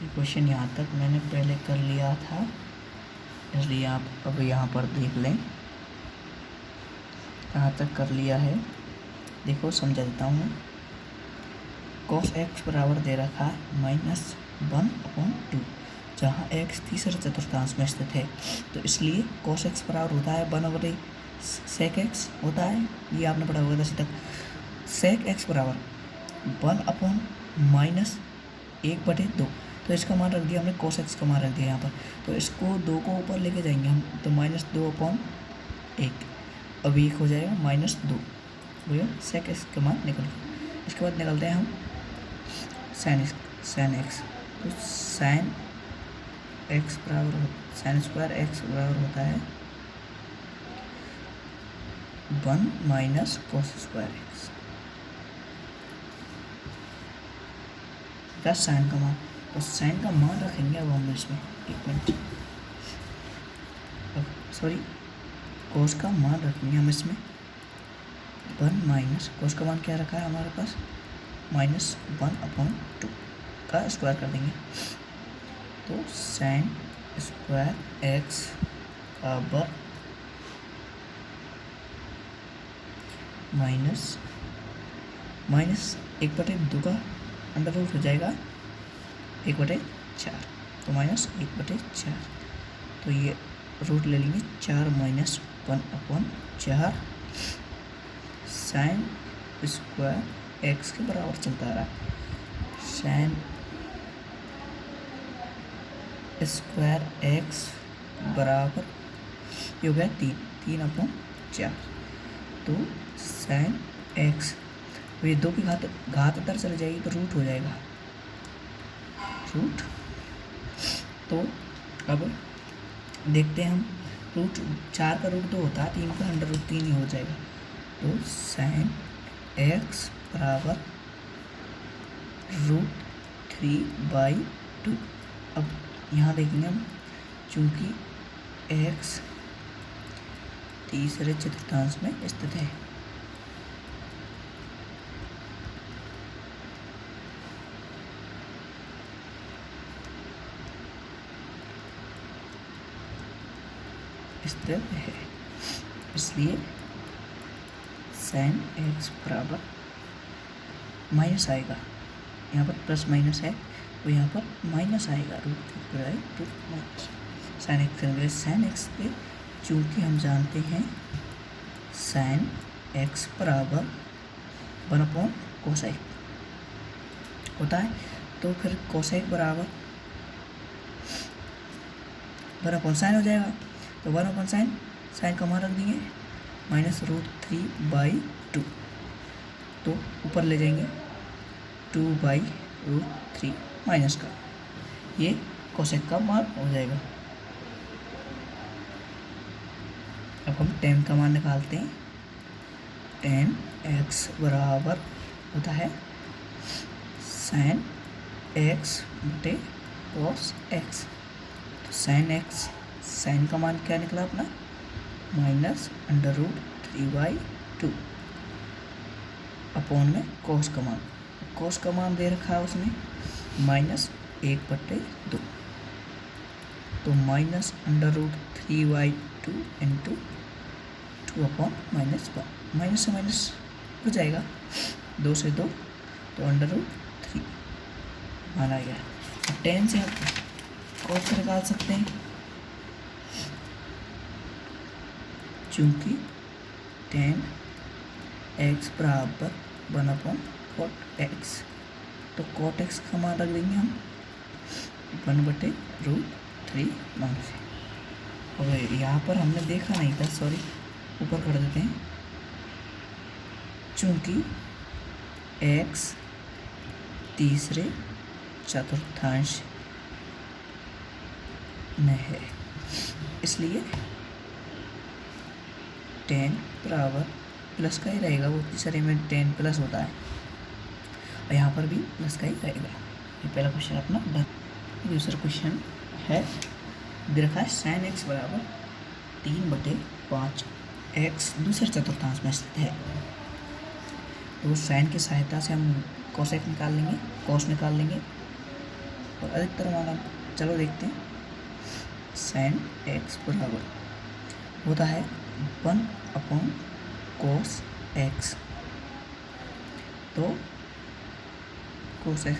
ये क्वेश्चन यहाँ तक मैंने पहले कर लिया था, इसलिए आप अब यहाँ पर देख लें कहाँ तक कर लिया है। देखो समझा देता हूँ मैं। cos x बराबर दे रखा है -1/2, जहाँ x तीसरे चतुर्थांश में स्थित है, तो इसलिए cos x बराबर होता है 1/sec x होता है, ये आपने पढ़ा होगा 10 तक। sec x बराबर 1/-1/2, तो इसका मान रख दिया हमने, cos x का मान रख दिया यहाँ पर, तो इसको 2 को ऊपर लेके जाएंगे हम, तो -2/1, अब 1 हो जाएगा -2, भैया sec x का मान निकल गया। इसके बाद निकलते हैं हम sin x, तो sin x बराबर sin स्क्वायर x बराबर होता है 1 - cos स्क्वायर x का साइन का मान। तो साइन का मान रखेंगे अब हम इसमें, एक मिनट, सॉरी कोस का मान रखेंगे हम इसमें 1 - कोस का मान क्या रखा है हमारे पास -1/2 का स्क्वायर कर देंगे, तो साइन स्क्वायर x बराबर -1/2 का अंडर रूट हो जाएगा 1/4, तो -1/4, तो ये रूट ले लेंगे 4 - 1/4 साइन स्क्वायर x के बराबर चलता रहा, साइन स्क्वायर x बराबर ये हो गया 3/4, तो साइन x, ये 2 की घात अंदर चली जाएगी तो रूट हो जाएगा रूट। तो अब देखते हैं हम, रूट 4 का रूट 2 होता है, 3 का अंडर रूट 3 ही हो जाएगा, तो साइन x बराबर √3/2। अब यहाँ देखेंगे हम, चूँकि x तीसरे चतुर्थांश में स्थित है, इसलिए साइन x बराबर माइनस आएगा, यहाँ पर प्लस माइनस है तो यहाँ पर माइनस आएगा, √3/2 साइन एक्स, साइन एक्स पे चूँकि हम जानते हैं साइन x बराबर 1/cosec होता है, तो फिर cosec बराबर 1/sin हो जाएगा, तो 1/sin, साइन का मान रख देंगे -√3/2, तो ऊपर ले जाएंगे 2/√3 माइनस का, ये कोसेक का मान हो जाएगा। अब हम tan का मान निकालते हैं, tan x बराबर होता है sin x बटे cos x, तो sin x, साइन का मान क्या निकला अपना -√3/2 अपॉन में cos का मान, cos का मान दे रखा है उसने -1/2, तो -√3/2 इंटू 2/-1, माइनस से माइनस हो जाएगा, 2 से 2, तो √3 मान आ गया। अब tan से आप cos का निकाल सकते हैं, चूँकि tan x बराबर 1/cot x, तो cot x का मान रख देंगे हम 1/√3 मान से। और यहाँ पर हमने देखा नहीं था, सॉरी ऊपर कर देते हैं, चूँकि x तीसरे चतुर्थांश में है, इसलिए tan बराबर प्लस का ही रहेगा, वो तीसरे में tan प्लस होता है, और यहाँ पर भी प्लस का ही रहेगा। ये पहला क्वेश्चन अपना डन। दूसरा क्वेश्चन है, दे रखा है साइन एक्स बराबर 3/5 x दूसरे चतुर्थांश में स्थित है, तो साइन की सहायता से हम कोसेक निकाल लेंगे, कॉस निकाल लेंगे, और पर अधिकतर माना, चलो देखते हैं। साइन एक्स बराबर होता है 1/cos x। तो cos x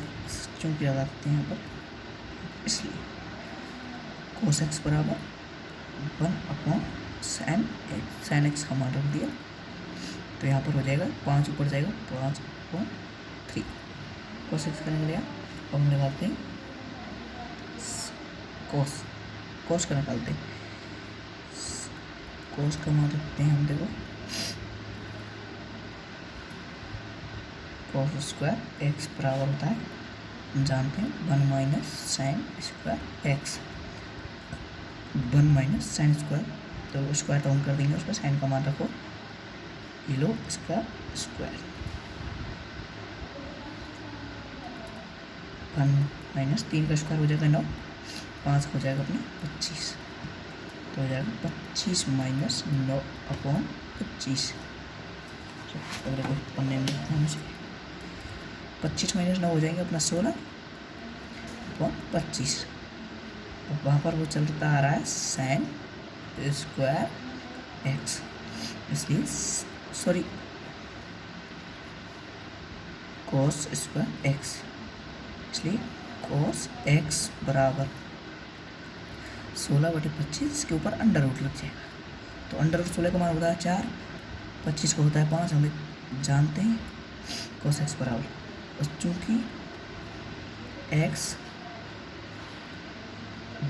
चूँकि लगा सकते हैं यहाँ पर, इसलिए cos x बराबर 1/sin x। sin x का मान रख दिया, तो यहाँ पर हो जाएगा 5 ऊपर जाएगा 5/3। cos x का निकल गया। अब हम निकालते हैं cos का निकालते हैं। cos का मान रखते हैं हम, देखो cos स्क्वायर x बराबर होता है, हम जानते हैं 1 - sin square x। 1 - sin square, तो स्क्वायर तो हम कर देंगे, उसका साइन का मान रखो, ये लो इसका स्क्वायर। 1 - 3 का स्क्वायर हो जाएगा 9, 5 हो जाएगा अपना 25, तो हो जाएगा 25 - 9/25। अगले को पन्ने में लिखते हैं मुझे, 25 - 9 हो जाएंगे अपना 16/25। अब वहाँ पर वो चलता आ रहा है साइन स्क्वायर एक्स, इसलिए सॉरी cos स्क्वायर एक्स, इसलिए cos x बराबर 16/25। इसके ऊपर अंडर रूट लग जाएगा, तो अंडर रूट 16 का मान होता है 4, 25 को होता है 5, हम जानते हैं। cos x बराबर, और चूँकि x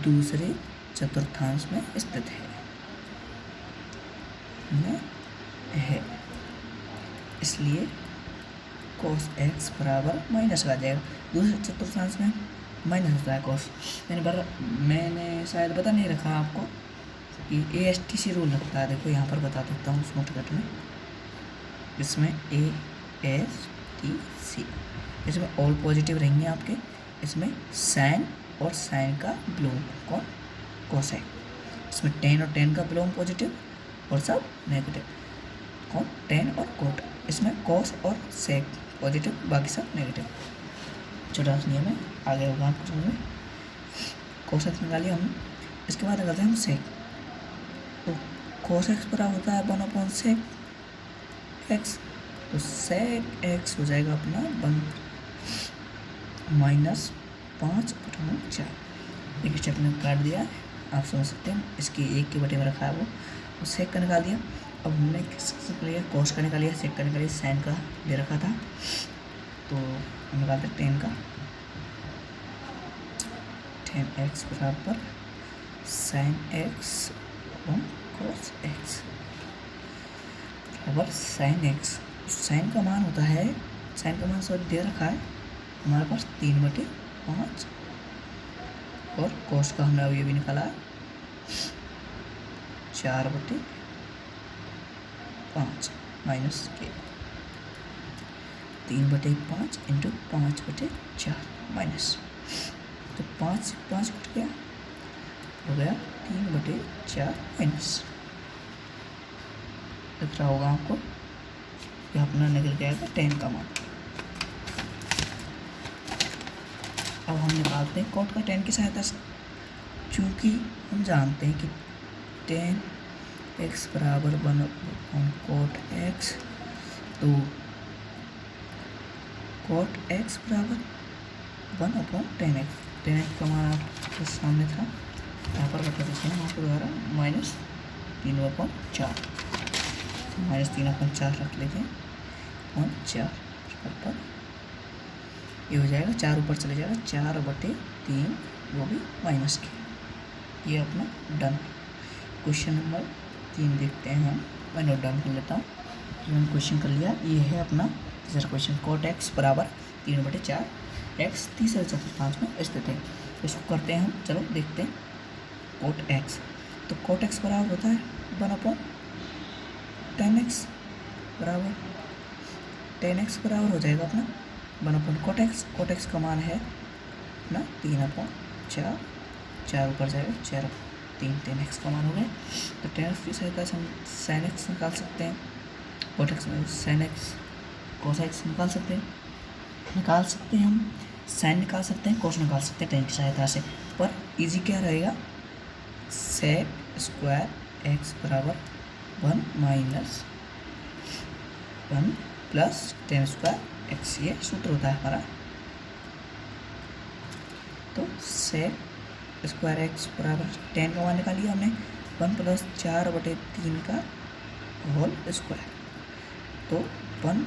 दूसरे चतुर्थांश में स्थित है, इसलिए cos x बराबर माइनस आ जाएगा। दूसरे चतुर्थांश में माइनस होता है cos। मैंने शायद बता नहीं रखा आपको, ये ASTC रूल लगता है। देखो यहाँ पर बता देता हूँ शॉर्टकट में, इसमें ASTC, इसमें ऑल पॉजिटिव रहेंगे आपके, इसमें साइन और साइन का बिलोंग कौन, cos है। इसमें tan और tan का बिलोंग पॉजिटिव और सब नेगेटिव, कौन, tan और cot। इसमें cos और sec पॉजिटिव, बाकी सब नेगेटिव। छोटा सा नियम है, आगे होगा आपको समझ में। cos x निकालिए हमने, इसके बाद निकालते हैं हम sec। तो cos x बराबर होता है 1/sec x, तो sec x हो जाएगा अपना 1 - 5/4। एक स्टेप में काट दिया है, आप समझ सकते हैं। इसकी एक के बटे में रखा है वो sec का निकाल दिया। अब हमने किसका लिया, cos का निकालिया, sec का निकालिया, sin का ले रखा था, तो हम निकालते हैं tan का। tan x बराबर sin x और cos x बराबर sin x। sin का मान होता है, sin का मान सब दे रखा है हमारे पास 3/5, और cos का हमने अभी निकाला है 4/5 माइनस के 3/5 इंटू 5/4 माइनस, तो 5 से 5 कट गया, हो गया 3/4 माइनस। दिख रहा होगा आपको, ये अपना निकल के आएगा tan का मान। अब हम निकालते हैं cot का tan की सहायता से, चूँकि हम जानते हैं कि tan x बराबर 1/cot x, तो cot x बराबर 1/tan x। tan x का मान आपके सामने था, यहाँ पर बता देते हैं आपको दोबारा, -3/4, -3/4 रख लेते हैं, और 4 पर ये हो जाएगा, 4 ऊपर चले जाएगा, 4/3, वो भी माइनस के। ये अपना डन। क्वेश्चन नंबर 3 देखते हैं हम, मैं नोट डाउन कर लेता हूँ। हमने क्वेश्चन कर लिया, ये है अपना तीसरा क्वेश्चन। cot x बराबर 3/4, x तीसरे चतुर्थांश में स्थित है। इसको करते हैं हम, चलो देखते हैं। cot x, तो cot x बराबर होता है 1/tan x बराबर, tan x बराबर हो जाएगा अपना 1/cot x। cot x का मान है अपना 3/4, 4 ऊपर जाएगा, 4/3, tan x का मान हो गया। तो tan x की सहायता से हम sin x निकाल सकते हैं, cot x में sin x, cos x निकाल सकते हैं हम साइन निकाल सकते हैं, कोस निकाल सकते हैं टेन की सहायता से, पर इजी क्या रहेगा, सेक स्क्वायर एक्स बराबर 1 minus 1 plus ten square x, ये सूत्र होता है हमारा। तो सेक स्क्वायर एक्स बराबर 10 का मान निकाल लिया हमने, 1 प्लस 4/3 का होल स्क्वायर, तो 1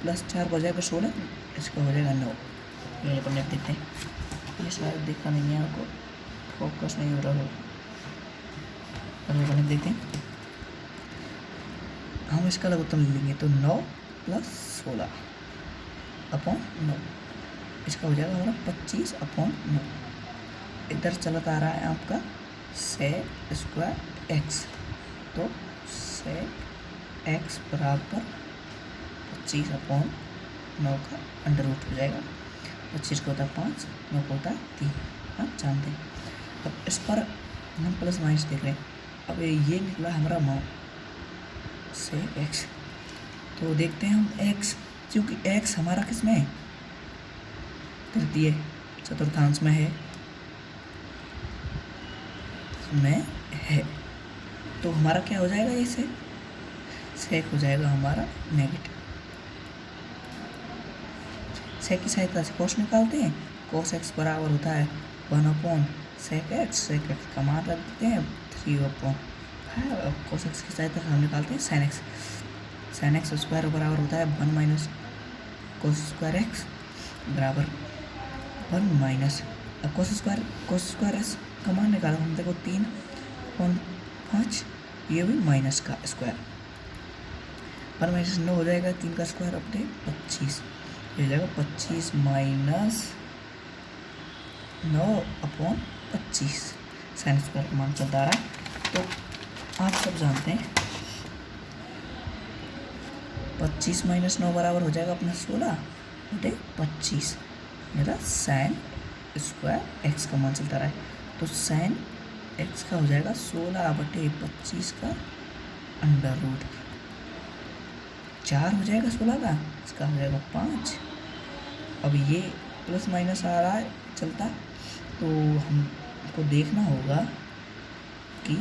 प्लस 4 हो जाएगा 16, इसका हो जाएगा 9। ये अपन लिख देते हैं, ये शायद देखा नहीं है आपको, फोकस नहीं हो रहा हो, अपन लिख देते हैं। हम इसका लघुत्तम ले लेंगे, तो 9 प्लस 16 अपॉन 9, इसका हो जाएगा हमारा 25/9। इधर चलता आ रहा है आपका सेक स्क्वायर एक्स, तो सेक एक्स बराबर 25/9 का अंडर रूट हो जाएगा। 25 का होता है 5, 9 का होता है 3, आप जानते हैं। अब इस पर हम प्लस माइनस देख रहे हैं, अब ये निकला हमारा 9 सेक एक्स, तो देखते हैं हम एक्स, क्योंकि एक्स हमारा किस में है, तृतीय चतुर्थांश में है, तो हमारा क्या हो जाएगा, ये सेक हो जाएगा हमारा नेगेटिव। सेक की सहायता से कोस निकालते हैं, कोस एक्स बराबर होता है 1/सेक एक्स, सेक एक्स का मान रख देते हैं 3/5। कोस एक्स की सहायता से हम निकालते हैं साइन एक्स स्क्वायर बराबर होता है 1 माइनस कोस स्क्वायर एक्स बराबर 1 माइनस, अब कोस स्क्वायर एक्स का मान निकाला हम, देखो 3/5, ये भी माइनस का स्क्वायर, 1 माइनस 9 हो जाएगा, 3 का स्क्वायर अपने 25, ये हो जाएगा 25 माइनस 9/25, साइन स्क्वायर का मान चलता आ रहा है। तो आप सब जानते हैं 25 माइनस 9 बराबर हो जाएगा अपना 16/25, मेरा साइन स्क्वायर एक्स का मान चलता रहा है, तो साइन एक्स का हो जाएगा 16/25 का अंडर रूट, 4 हो जाएगा 16 का, इसका हो जाएगा 5। अब ये प्लस माइनस आ रहा है चलता, तो हमको देखना होगा कि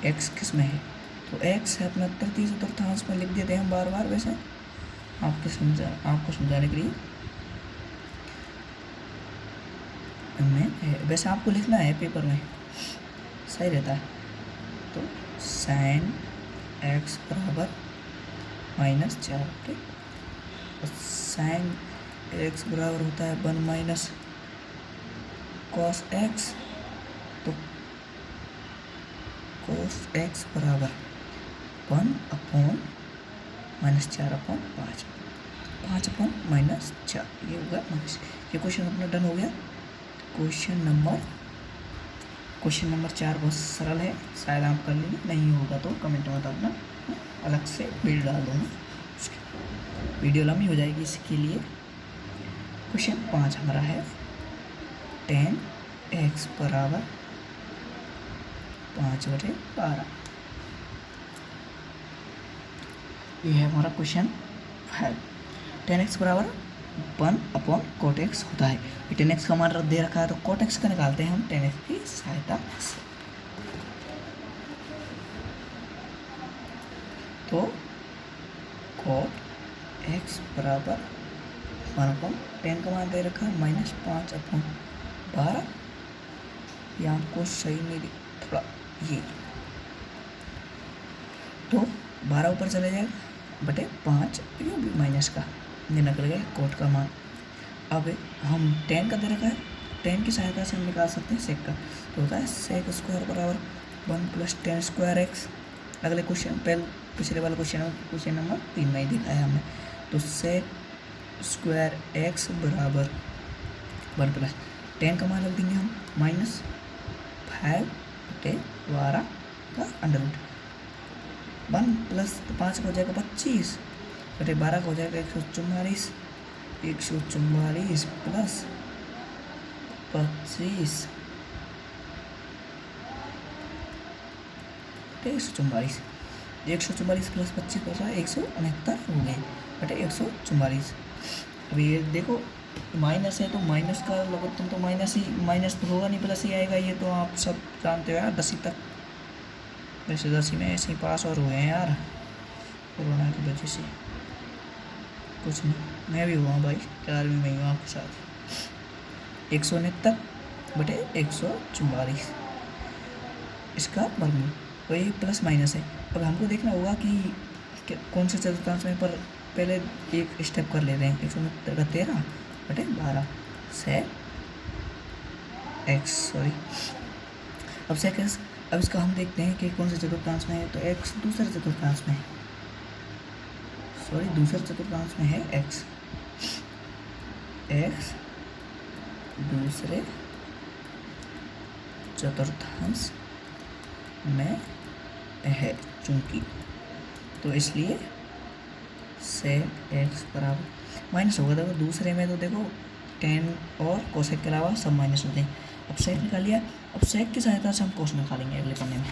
x किस में है, तो x है अपना तृतीय चतुर्थांश में, लिख देते हैं हम बार बार, वैसे आपको समझाने के लिए वैसे आपको लिखना है पेपर में, सही रहता है। तो साइन एक्स बराबर -4, ठीक, साइन एक्स बराबर होता है 1 माइनस कॉस एक्स, तो कॉस एक्स बराबर 1/-4/5, 5/-4, ये होगा माइनस। ये क्वेश्चन अपना डन हो गया। क्वेश्चन नंबर 4 बहुत सरल है, शायद आप कर लेंगे, नहीं होगा तो कमेंट में बताना, अलग से वीडियो डाल दूँगा, वीडियो लंबी हो जाएगी इसके लिए। क्वेश्चन 5 हमारा है 10x बराबर 5/12, ये है हमारा क्वेश्चन 5। 10x बराबर 1/cot x होता है, 10x का मान दे रखा है, तो cot x का निकालते हैं हम 10x की सहायता से। तो cot x बराबर 1/10 का मान दे रखा है -5/12, ये आपको सही नहीं दिख थोड़ा, ये तो 12 ऊपर चले जाएगा बटे 5, ये भी माइनस का निकल गया कोट का मान। अब हम 10 का दे रखा है, 10 की सहायता से हम निकाल सकते हैं सेक का, तो होता है सेक स्क्वायर बराबर 1 + 10 स्क्वायर एक्स। अगले क्वेश्चन पिछले वाले क्वेश्चन नंबर 3 में ही दिखाया हमने, तो सेक स्क्वायर एक्स बराबर 1 + 10 का मान रख देंगे हम -5/12 का अंडर रूट, 1 + 5 का हो जाएगा 25 बटे 12 का हो जाएगा 144 + 25 144, 144 + 25 हो जाए 169 हो गए बटे 144। अब ये देखो माइनस है तो माइनस का लोगोत्तम तो माइनस ही, माइनस तो होगा नहीं, प्लस ही आएगा। ये तो आप सब जानते हो यार, 10वीं तक। वैसे 10वीं में ऐसे ही पास और हुए हैं यार, कोरोना की वजह से। कुछ नहीं, मैं भी हुआ भाई, 4वीं में हूँ आपके साथ। 169 बटे 144 इसका वर्गमूल, तो ये प्लस माइनस है। अब हमको देखना होगा कि कौन से चतुर्थांश में, पर पहले एक स्टेप कर लेते हैं। 169 का 13 बटे 12 से एक्स, सॉरी अब सेकेंड। अब इसका हम देखते हैं कि कौन से चतुर्थांश में है। तो एक्स दूसरे चतुर्थांश में है, सॉरी दूसरे चतुर्थांश में है एक्स। एक्स दूसरे चतुर्थांश में है चूंकि, तो इसलिए से एक्स बराबर माइनस होगा। देखो दूसरे में तो देखो टेन और कोसेक के अलावा सब माइनस होते हैं। अब सेक निकाल लिया, अब सेक की सहायता से हम कोस निकालेंगे अगले पन्ने में।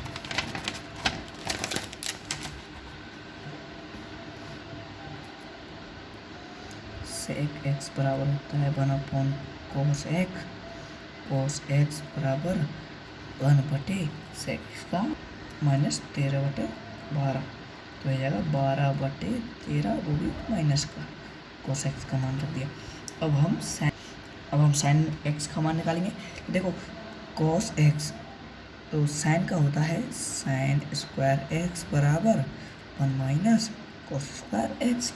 सेक एक्स बराबर होता है 1 कोस एक्स। कोस एक्स बराबर 1 बटे सेक का माइनस 13 बटे 12, तो हो जाएगा 12 बटे 13, वो भी माइनस का। कोस एक्स का मान रख दिया। अब हम साइन एक्स का मान निकालेंगे। देखो कोस एक्स तो साइन का होता है साइन स्क्वायर एक्स बराबर 1 माइनस कोस स्क्वायर एक्स।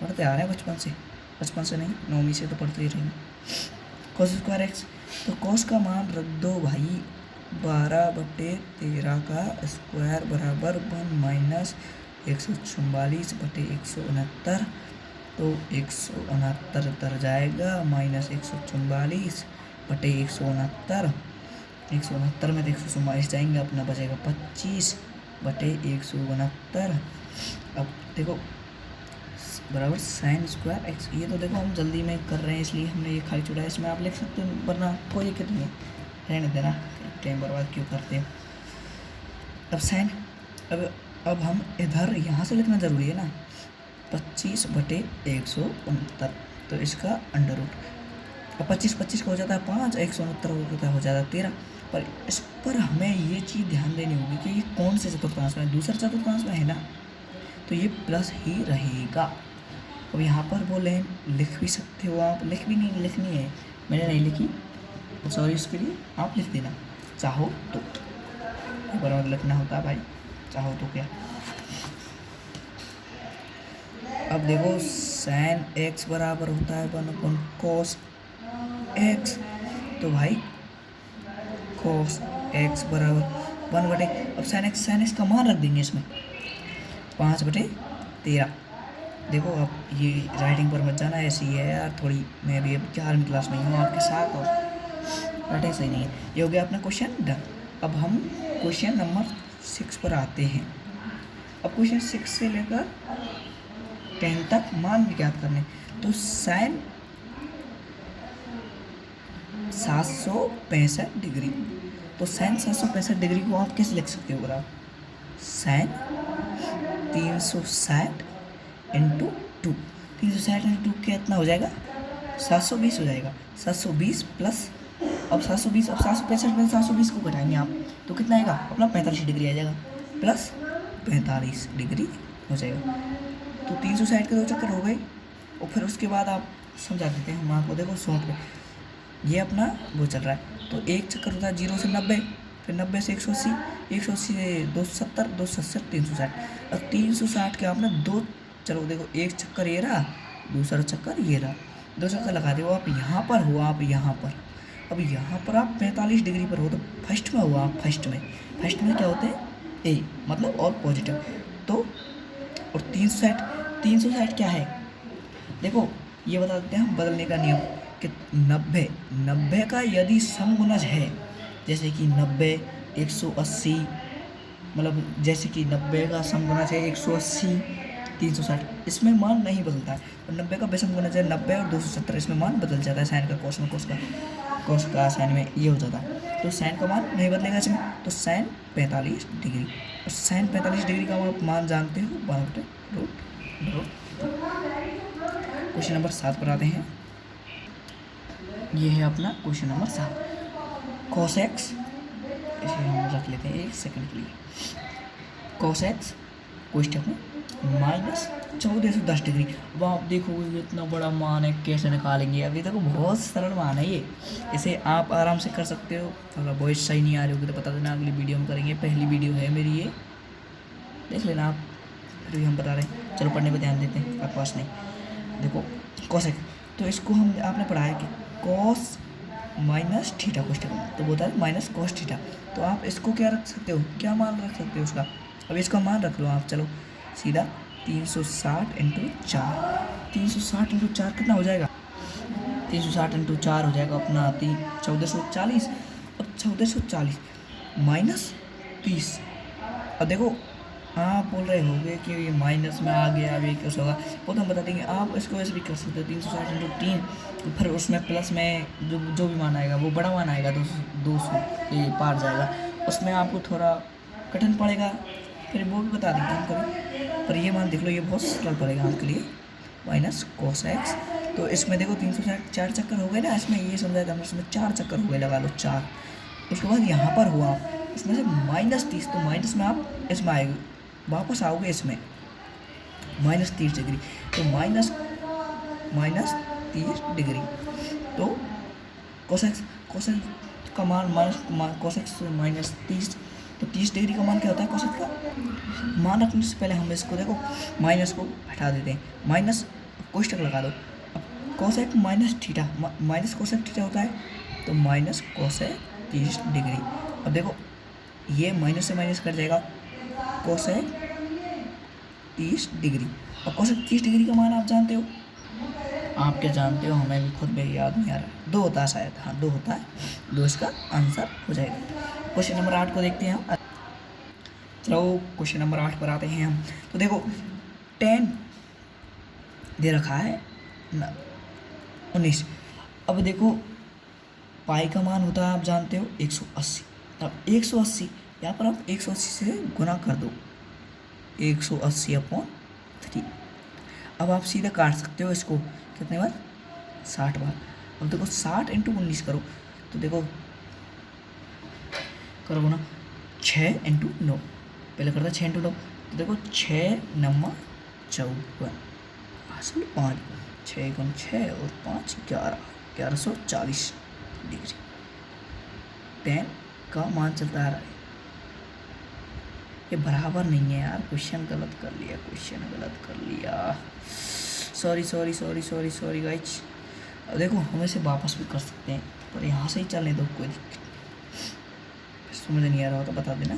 पढ़ते आ रहे हैं बचपन से नहीं, 9वीं से तो पढ़ते ही रहेंगे। कोस स्क्वायर एक्स, तो कोस का मान रख दो भाई, 12 बटे 13 का स्क्वायर बराबर 1 माइनस 144 बटे 169, तो 169 तर जाएगा माइनस 144 बटे 169। 169 में तो 144 जाएंगे, अपना बचेगा 25 बटे 169। अब देखो बराबर साइन स्क्वायर एक्स। ये तो देखो हम जल्दी में कर रहे हैं इसलिए हमने ये खाली छोड़ा है, इसमें आप लिख सकते हो, वरना कोई दिक्कत नहीं है, रहने देना, टाइम बर्बाद क्यों करते हो। अब साइन, अब हम इधर यहाँ से लिखना ज़रूरी है ना, 25 बटे 169, तो इसका अंडर रूट। अब 25 का हो जाता है 5, 169 हो जाता है 13। पर इस पर हमें ये चीज़ ध्यान देनी होगी कि ये कौन से चतुर्थांश में है, दूसरा चतुर्थांश में है ना, तो ये प्लस ही रहेगा। अब यहाँ पर बोले लिख भी सकते हो आप, लिख भी नहीं लिखनी है, मैंने नहीं लिखी, सॉरी उसके लिए, आप लिख देना चाहो तो, बराबर लिखना होता है भाई, चाहो तो क्या। अब देखो साइन एक्स बराबर होता है 1 कोस एक्स, तो भाई कोस एक्स बराबर 1 बटे, अब साइन एक्स का मान रख देंगे इसमें 5 बटे 13। देखो अब ये राइटिंग पर मत जाना, ऐसी है यार थोड़ी, मैं भी अब 11वीं क्लास में हूँ आपके साथ और राइटिंग सही नहीं है। ये हो गया अपना क्वेश्चन डन। अब हम क्वेश्चन नंबर 6 पर आते हैं। अब क्वेश्चन 6 से लेकर 10 तक मान ज्ञात करने। तो साइन 765 डिग्री, तो साइन 765 डिग्री को आप कैसे लिख सकते हो? अगर आप साइन 360 इंटू 2, 360 इंटू 2 कितना हो जाएगा? 720 हो जाएगा। 720 प्लस, अब 720, अब 765 में 720 को घटाएंगे आप, तो कितना आएगा अपना 45 डिग्री आ जाएगा, प्लस 45 डिग्री हो जाएगा। तो 360 के 2 चक्कर हो गए, और फिर उसके बाद आप समझा देते हैं हम आपको। देखो शॉर्ट में ये अपना वो चल रहा है, तो एक चक्कर होता है 0 से 90, फिर 90 से 180, 180 से 270, 270 360। अब 360 के आपने दो, चलो देखो एक चक्कर ये रहा, दूसरा चक्कर ये रहा, 2 चक्कर लगा दे। वो आप यहाँ पर हो, आप यहाँ पर, अब यहाँ पर आप 45 डिग्री पर हो, तो फर्स्ट में हुआ आप, फर्स्ट में क्या होते हैं? ए मतलब और पॉजिटिव। तो और 360 क्या है? देखो ये बता देते हैं हम बदलने का नियम कि 90 का यदि समगुणज है, जैसे कि 90 180, मतलब जैसे कि 90 का समगुणज है 180 360, इसमें मान नहीं बदलता है। और 90 का विषमगुणज है 90 और 270, इसमें मान बदल जाता है। साइन का कोस में, कोस का साइन में ये हो जाता है, तो साइन का मान नहीं बदलेगा इसमें। तो साइन 45 डिग्री, और साइन 45 डिग्री का आप मान जानते हो 1/√2। क्वेश्चन नंबर 7 पर आते हैं। ये है अपना क्वेश्चन नंबर 7। कॉस एक्स, इसे हम रख लेते हैं 1 सेकंड के लिए। कॉस एक्स क्वेश्चन में -1410 डिग्री। अब आप देखोगे कि इतना बड़ा मान है, कैसे निकालेंगे। अभी देखो बहुत सरल मान है ये, इसे आप आराम से कर सकते हो। अगर वॉइस सही नहीं आ रही होगी तो बता देना, अगली वीडियो में करेंगे। पहली वीडियो है मेरी ये, देख लेना आप। फिर भी हम बता रहे हैं, चलो पढ़ने पर ध्यान देते हैं, आपके पास नहीं। देखो कॉस एक्स, तो इसको हम आपने पढ़ा है कि कॉस माइनस थीटा क्वेश्चन, तो बोलता है माइनस कॉस थीटा। तो आप इसको क्या रख सकते हो, क्या मान रख सकते हो उसका। अब इसका मान रख लो आप, चलो सीधा 360 × 4। 360 × 4 कितना हो जाएगा, 360 × 4 हो जाएगा अपना 1440। अब 1440 -30। अब देखो आप बोल रहे होंगे कि ये माइनस में आ गया, अभी कैसे होगा, वो तो हम बता देंगे। आप इसको ऐसे भी कर सकते हो, 360 × 3, फिर उसमें प्लस में जो भी मान आएगा वो बड़ा मान आएगा, 200 ये पार जाएगा। उसमें आपको थोड़ा कठिन पड़ेगा, फिर वो भी बता देंगे हम कभी। पर ये मान देख लो, ये बहुत सरल पड़ेगा आपके लिए। माइनस कॉस एक्स, तो इसमें देखो 360 4 चक्कर हो गए ना, इसमें ये समझाया था हमने, इसमें 4 चक्कर हो गए, लगा लो 4। उसके बाद यहाँ पर हुआ इसमें से -30, तो माइनस में आप इसमें आएगा, वापस आओगे इसमें -30 डिग्री, तो माइनस 30 डिग्री। तो कोसेक्स का मान कोसेक्स -30, तो 30 डिग्री का मान क्या होता है कोसेक्स का। मान रखने से पहले हम इसको देखो माइनस को हटा देते हैं, माइनस कोष्टक लगा दो। अब cosec minus theta, minus cosec theta होता है, तो माइनस कोसेक 30 डिग्री। अब देखो ये माइनस से माइनस कट जाएगा, कोसेक 30 डिग्री। और कोसेक 30 डिग्री का मान आप जानते हो, आप क्या जानते हो, हमें भी खुद में याद नहीं आ रहा। 2 होता है शायद, हाँ 2 होता है, 2 इसका आंसर हो जाएगा। क्वेश्चन नंबर 8 को देखते हैं हम। चलो क्वेश्चन नंबर 8 पर आते हैं हम। तो देखो 10 दे रखा है 19। अब देखो पाई का मान होता है, आप जानते हो 180। अब 180 यहाँ पर आप 180 से गुना कर दो, 180/3। अब आप सीधा काट सकते हो इसको, कितने बार, 60 बार। अब देखो 60 × 19 करो, तो देखो करो ना 6 × 9, पहले करता 6 × 9, तो देखो 6 × 9 54, असल 5, 6 × 6 और 5 11, 1140 डिग्री। 10 का मान चलता आ रहा है, ये बराबर नहीं है यार, क्वेश्चन गलत कर लिया, सॉरी गाइज। अब देखो हम इसे वापस भी कर सकते हैं, पर यहाँ से ही चलने दो, कोई दिक्कत नहीं। समझ नहीं आ रहा हो तो बता देना।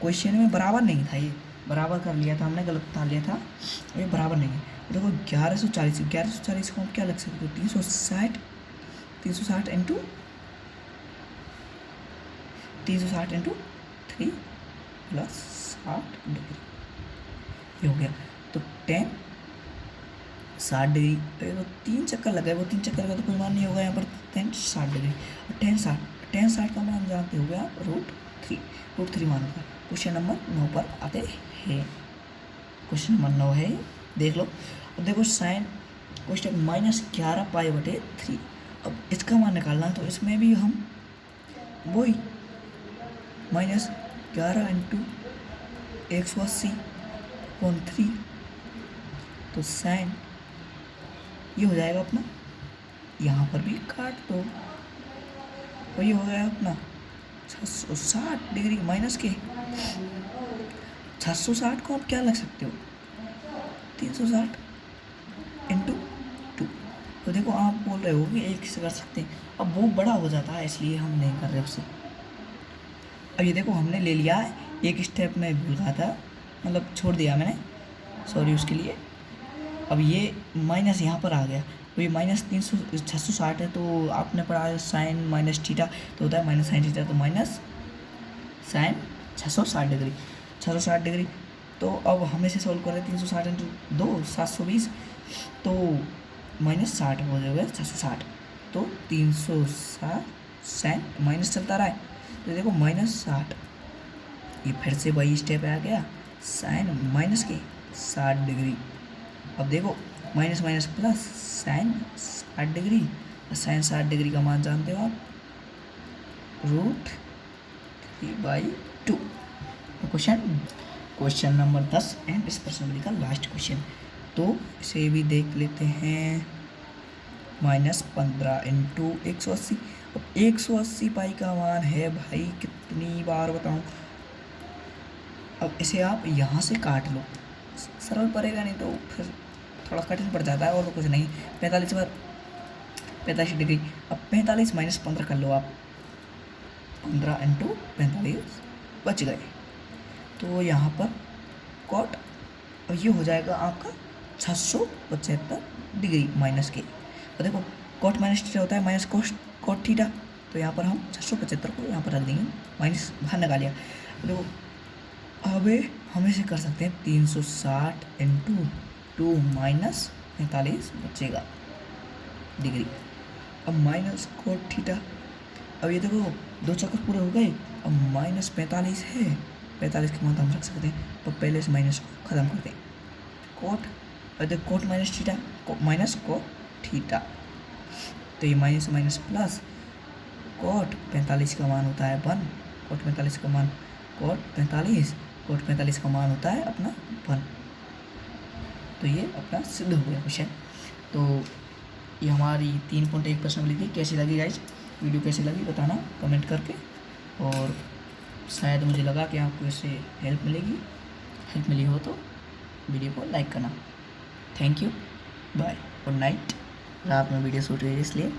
क्वेश्चन में बराबर नहीं था, ये बराबर कर लिया था हमने, गलत था लिया था, ये बराबर नहीं है। देखो 1140 को हम क्या लग सकते हो, 360 × 3 + 60 डिग्री, ये हो गया। तो 10 60 डिग्री, तो 3 चक्कर लगे, वो 3 चक्कर का तो कोई मान नहीं होगा यहाँ पर। 10 60 डिग्री, 10 60 का मान जानते हो गया, √3 मान होगा। क्वेश्चन नंबर 9 पर आते हैं। क्वेश्चन नंबर 9 है, देख लो। अब देखो साइन क्वेश्चन -11π/3। अब इसका मान निकालना है, तो इसमें भी हम वही -11 × 180/3, तो साइन ये हो जाएगा अपना, यहाँ पर भी काट दो, तो ये हो गया अपना 660 डिग्री माइनस के 660 को आप क्या लग सकते हो, 360 × 2। तो देखो आप बोल रहे हो कि एक से कर सकते हैं, अब वो बड़ा हो जाता है इसलिए हम नहीं कर रहे उससे। अब ये देखो हमने ले लिया है, एक स्टेप में भूल गया था, मतलब छोड़ दिया मैंने, सॉरी उसके लिए। अब ये माइनस यहाँ पर आ गया, तो ये -660 है, तो आपने पढ़ा है साइन माइनस थीटा, तो होता है माइनस साइन थीटा, तो माइनस साइन 660 डिग्री, 660 डिग्री। तो अब हम इसे सॉल्व कर रहे हैं, 360 × 2 720, तो -60 हो जाएगा 660, तो 360 साइन माइनस चलता रहा है, तो देखो -60, ये फिर से वही स्टेप आ गया, साइन माइनस के 60 डिग्री। अब देखो minus plus sine 60 degree, sine 60 degree का मान जानते हो आप, √3/2। क्वेश्चन नंबर 10 एंड इस प्रश्न का लास्ट क्वेश्चन, तो इसे भी देख लेते हैं। -15 इंटू 180। अब 180 पाई का मान है भाई, कितनी बार बताऊं। अब इसे आप यहाँ से काट लो, सरल पड़ेगा, नहीं तो फिर थोड़ा कठिन पड़ जाता है, और कुछ नहीं। 45 बार 45 डिग्री। अब 45 माइनस 15 कर लो आप, 15 इंटू 45 बच गए। तो यहाँ पर कॉट, और ये हो जाएगा आपका 675 डिग्री माइनस के। तो देखो कॉट माइनस थीटा होता है माइनस कॉट थीटा, तो यहाँ पर हम 675 को यहाँ पर रख देंगे, माइनस बाहर निकाल लिया। देखो अब हम इसे कर सकते हैं 360 इंटू 2 माइनस 45 बचेगा डिग्री। अब माइनस कॉट थीटा, अब ये देखो 2 चक्कर पूरे हो गए। अब -45 है, 45 के मान हम रख सकते हैं, तो पहले से माइनस को ख़त्म कर दें। कॉट, अब देखो cot minus theta, minus cot theta, तो ये माइनस माइनस प्लस। कॉट 45 का मान होता है 1, कॉट 45 का मान कॉट 45 का मान होता है अपना 1। तो ये अपना सिद्ध हो गया क्वेश्चन। तो ये हमारी 3.1 प्रश्न थी। कैसी लगी गाइज, वीडियो कैसी लगी बताना कमेंट करके, और शायद मुझे लगा कि आपको इससे हेल्प मिली हो तो वीडियो को लाइक करना। Thank you, bye, good night. रात में वीडियो शूट हुई इसलिए